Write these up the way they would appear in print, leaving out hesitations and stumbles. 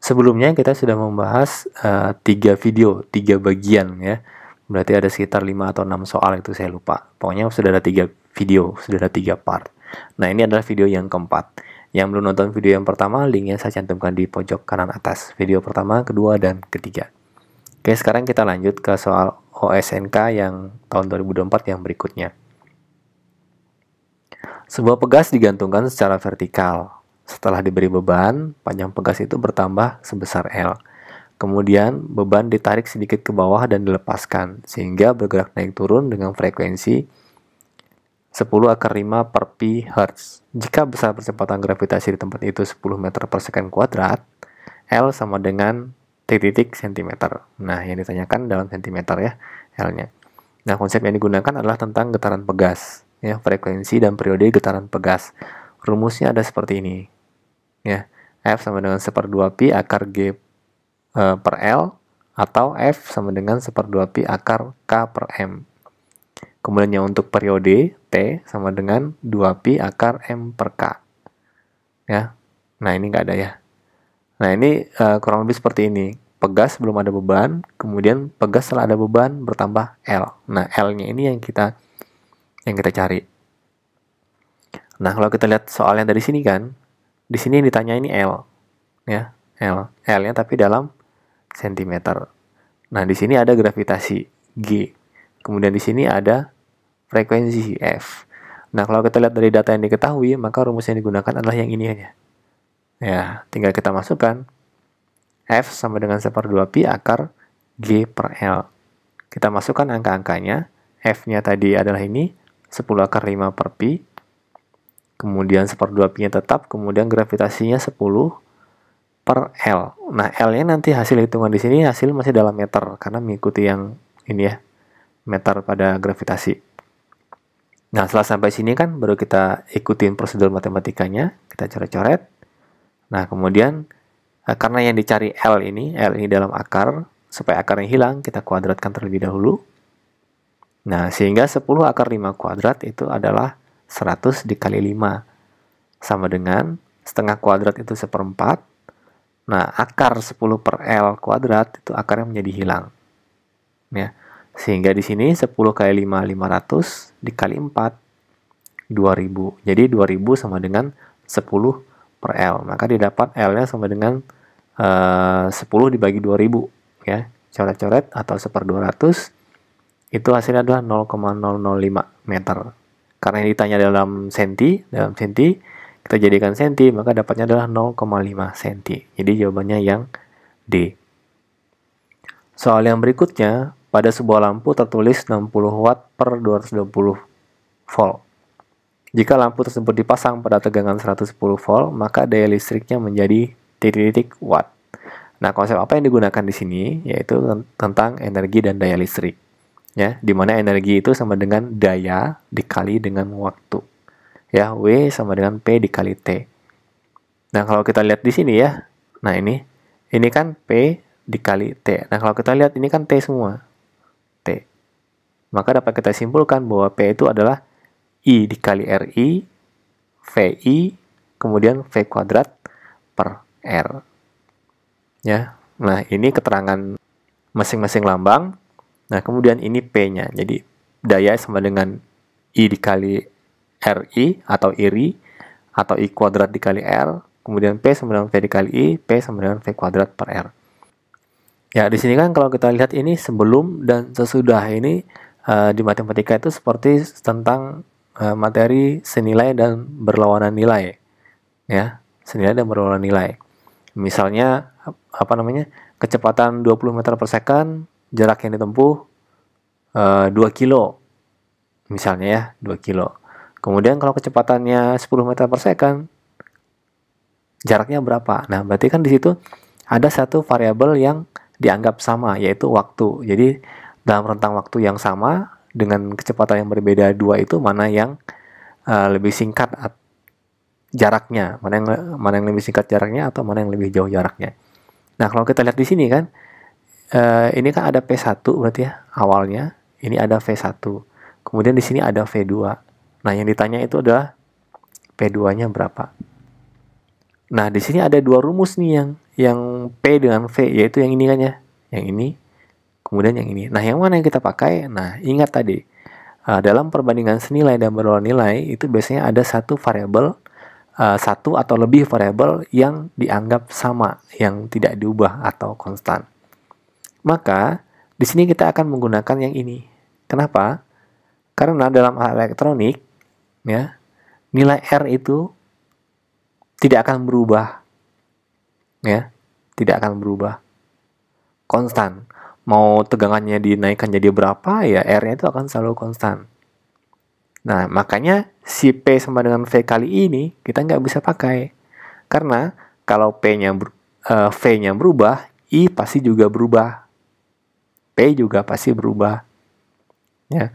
Sebelumnya kita sudah membahas 3 video, 3 bagian ya. Berarti ada sekitar 5 atau 6 soal, itu saya lupa. Pokoknya sudah ada 3 video, sudah ada 3 part. Nah, ini adalah video yang keempat. Yang belum nonton video yang pertama, linknya saya cantumkan di pojok kanan atas. Video pertama, kedua, dan ketiga. Oke, sekarang kita lanjut ke soal OSNK yang tahun 2024 yang berikutnya. Sebuah pegas digantungkan secara vertikal. Setelah diberi beban, panjang pegas itu bertambah sebesar L. Kemudian, beban ditarik sedikit ke bawah dan dilepaskan, sehingga bergerak naik turun dengan frekuensi 10⁻⁵ per pi Hz. Jika besar percepatan gravitasi di tempat itu 10 meter per second kuadrat, L sama dengan titik cm. Nah, yang ditanyakan dalam cm ya, L-nya. Nah, konsep yang digunakan adalah tentang getaran pegas, ya, frekuensi dan periode getaran pegas. Rumusnya ada seperti ini. Ya, F sama dengan 1/2 pi akar G per L, atau F sama dengan 1/2 pi akar K per M. Kemudian yang untuk periode T sama dengan 2 pi akar M per K. Ya, nah ini nggak ada ya. Nah ini kurang lebih seperti ini. Pegas belum ada beban, kemudian pegas setelah ada beban bertambah L. Nah L-nya ini yang kita cari. Nah kalau kita lihat soalnya dari sini kan, di sini yang ditanya ini L, ya L, L-nya tapi dalam sentimeter. Nah di sini ada gravitasi G, kemudian di sini ada frekuensi F. Nah kalau kita lihat dari data yang diketahui, maka rumus yang digunakan adalah yang ini aja. Ya, tinggal kita masukkan F sama dengan 1/2 pi akar G per L. Kita masukkan angka-angkanya. F-nya tadi adalah ini 10⁻⁵ per pi. Kemudian 1/2 pi-nya tetap, kemudian gravitasinya 10 per L. Nah, L-nya nanti hasil hitungan di sini hasil masih dalam meter karena mengikuti yang ini ya, meter pada gravitasi. Nah, setelah sampai sini kan baru kita ikutin prosedur matematikanya, kita coret-coret. Nah, kemudian karena yang dicari L ini dalam akar, supaya akarnya hilang, kita kuadratkan terlebih dahulu. Nah, sehingga 10⁻⁵ kuadrat itu adalah 100 dikali 5. Sama dengan setengah kuadrat itu 1/4. Nah, akar 10 per L kuadrat itu akarnya menjadi hilang. Ya. Sehingga di sini 10 kali 5, 500 dikali 4, 2000. Jadi 2000 sama dengan 10 per L. Maka didapat L-nya sama dengan 10 dibagi 2000. Ya. Coret-coret atau 1/200. Itu hasilnya adalah 0,005 meter. Karena ini ditanya dalam senti, kita jadikan senti, maka dapatnya adalah 0,5 senti. Jadi jawabannya yang D. Soal yang berikutnya, pada sebuah lampu tertulis 60 watt per 220 volt. Jika lampu tersebut dipasang pada tegangan 110 volt, maka daya listriknya menjadi titik-titik watt. Nah, konsep apa yang digunakan di sini yaitu tentang energi dan daya listrik. Ya, di mana energi itu sama dengan daya dikali dengan waktu. Ya, W sama dengan P dikali T. Nah, kalau kita lihat di sini ya. Nah, ini kan P dikali T. Nah, kalau kita lihat ini kan T semua. T. Maka dapat kita simpulkan bahwa P itu adalah I dikali RI, VI, kemudian V kuadrat per R. Ya. Nah, ini keterangan masing-masing lambang. Nah, kemudian ini P-nya. Jadi, daya sama dengan I dikali RI atau IRI, atau I kuadrat dikali R. Kemudian P sama dengan V dikali I, P sama dengan V kuadrat per R. Ya, di sini kan kalau kita lihat ini sebelum dan sesudah ini di matematika itu seperti tentang materi senilai dan berlawanan nilai. Ya, senilai dan berlawanan nilai. Misalnya, kecepatan 20 meter per second, jarak yang ditempuh 2 kilo, misalnya ya, 2 kilo. Kemudian kalau kecepatannya 10 meter per second, jaraknya berapa? Nah, berarti kan di situ ada satu variabel yang dianggap sama, yaitu waktu. Jadi, dalam rentang waktu yang sama, dengan kecepatan yang berbeda 2 itu, mana yang lebih singkat jaraknya? Mana yang lebih singkat jaraknya atau mana yang lebih jauh jaraknya? Nah, kalau kita lihat di sini kan, ini kan ada P1 berarti ya awalnya, ini ada V1. Kemudian di sini ada V2. Nah, yang ditanya itu adalah P2-nya berapa. Nah, di sini ada dua rumus nih yang P dengan V, yaitu yang ini kan ya. Yang ini, kemudian yang ini. Nah, yang mana yang kita pakai? Nah, ingat tadi, dalam perbandingan senilai dan berulang nilai, itu biasanya ada satu variabel, satu atau lebih variabel yang dianggap sama, yang tidak diubah atau konstan. Maka, di sini kita akan menggunakan yang ini. Kenapa? Karena dalam hal elektronik, ya, nilai R itu tidak akan berubah, ya, tidak akan berubah, konstan. Mau tegangannya dinaikkan jadi berapa, ya R-nya itu akan selalu konstan. Nah, makanya si P sama dengan V kali ini kita nggak bisa pakai. Karena kalau V-nya berubah, I pasti juga berubah. P juga pasti berubah. Ya.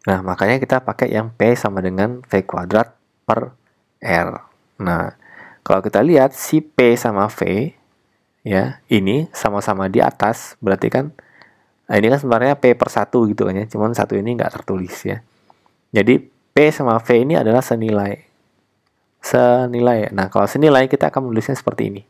Nah, makanya kita pakai yang P sama dengan V kuadrat per R. Nah, kalau kita lihat si P sama V, ya, ini sama-sama di atas, berarti kan, ini kan sebenarnya P per 1 gitu kan ya, cuman satu ini nggak tertulis ya. Jadi, P sama V ini adalah senilai. Senilai. Nah, kalau senilai kita akan menulisnya seperti ini.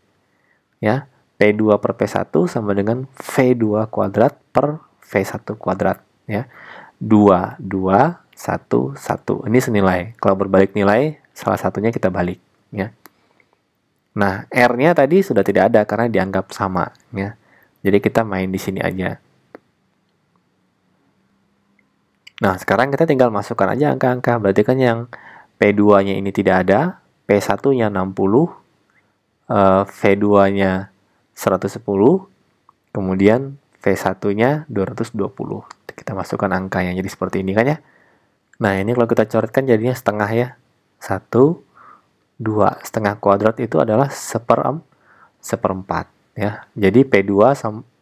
Ya, P2 per P1 sama dengan V2 kuadrat per V1 kuadrat. Ya. 2, 2, 1, 1. Ini senilai. Kalau berbalik nilai, salah satunya kita balik. Ya. Nah, R-nya tadi sudah tidak ada karena dianggap sama. Ya. Jadi kita main di sini aja. Nah, sekarang kita tinggal masukkan aja angka-angka. Berarti kan yang P2-nya ini tidak ada, P1-nya 60, V2-nya 110, kemudian V1-nya 220. Kita masukkan angkanya jadi seperti ini kan ya. Nah, ini kalau kita coretkan jadinya setengah ya. 1, 2. Setengah kuadrat itu adalah seperempat ya. Jadi P2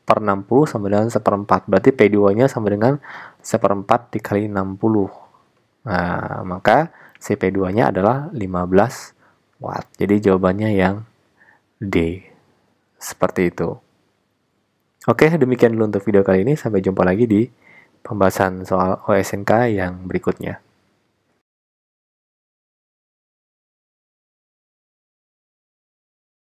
per 60 sama dengan seperempat. Berarti P2-nya sama dengan seperempat dikali 60. Nah, maka si P2-nya adalah 15 watt. Jadi jawabannya yang D. Seperti itu. Oke, demikian dulu untuk video kali ini. Sampai jumpa lagi di pembahasan soal OSNK yang berikutnya.